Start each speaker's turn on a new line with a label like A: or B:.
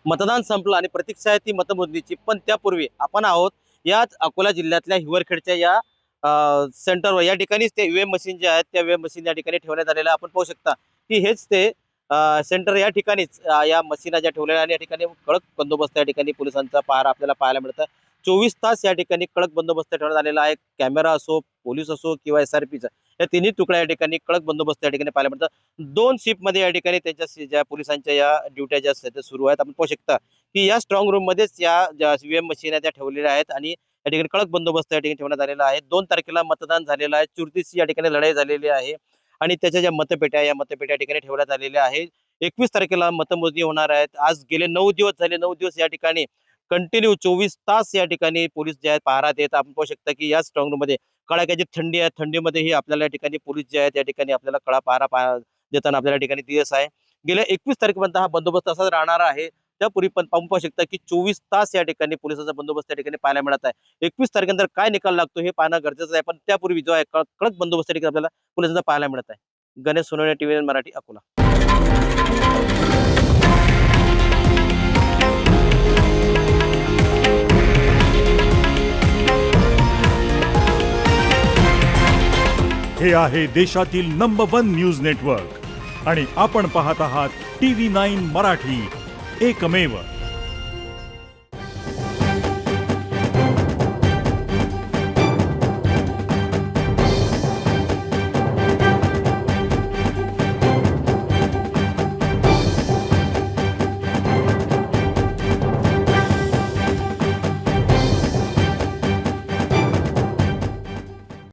A: मतदान संपलं आणि प्रतीक्षा आहे ती मतमोजणीची। पण त्यापूर्वी आपण आहोत याच अकोला जिल्ह्यातल्या हिवरखेडच्या या सेंटरवर। या ठिकाणीच ते ईव्हीएम मशीन जे आहेत त्या ईव्हीएम मशीन या ठिकाणी ठेवण्यात आलेलं आहे। आपण पाहू शकता की हेच ते सेंटर। या ठिकाणीच या मशीन ज्या ठेवलेल्या आणि या ठिकाणी कडक बंदोबस्त या ठिकाणी पोलिसांचा पहारा आपल्याला पाहायला मिळतं। 24 तास या ठिकाणी कडक बंदोबस्त ठेवण्यात आलेला आहे। कॅमेरा असो, पोलीस असो किंवा एसआरपीचा, या तिन्ही तुकड्या या ठिकाणी कडक बंदोबस्त या ठिकाणी पाहायला मिळतं। 2 शिफ्ट मध्ये या ठिकाणी त्यांच्या ज्या पोलिसांच्या या ड्युट्या ज्या आहेत त्या सुरू आहेत। आपण पाहू शकता की या स्ट्रॉंग रूम मध्येच या ज्या ईव्हीएम मशीन त्या ठेवलेल्या आहेत आणि या ठिकाणी कडक बंदोबस्त या ठिकाणी ठेवण्यात आलेला आहे। 2 तारखेला मतदान झालेलं आहे। चुरशीची या ठिकाणी लढाई झालेली आहे आणि त्याच्या ज्या मतपेट्या या मतपेट्या ठिकाणी ठेवण्यात आलेल्या आहेत। 21 तारखेला मतमोजणी होणार आहेत। आज गेले 9 दिवस झाले, 9 दिवस या ठिकाणी कंटिन्यू 24 तास या ठिकाणी पोलीस जे आहेत पहारा देत। आपण पाहू शकता की या स्ट्रॉंग रूम मध्ये कडाक्याची थंडी आहे। थंडीमध्येही आपल्याला या ठिकाणी पोलीस जे आहेत या ठिकाणी आपल्याला कड़ा पहारा देताना आपल्याला ठिकाणी दिवस आहे। गेल्या 21 तारखेपर्यंत हा बंदोबस्त असाच राहणार आहे। त्यापूर्वी पण पाहू शकता की 24 तास या ठिकाणी पोलिसांचा बंदोबस्त या ठिकाणी पाहायला मिळत आहे। 21 तारखेनंतर काय निकाल लागतो हे पाहणं गरजेचं आहे, पण त्यापूर्वी जो आहे कडक बंदोबस्त या ठिकाणी आपल्याला पोलिसांचा पाहायला मिळत आहे। गणेश सोनवणे, टीव्ही मराठी, अकोला।
B: हे आहे देशातील नंबर 1 न्यूज नेटवर्क आणि आपण पाहत आहात TV9 मराठी, एकमेव।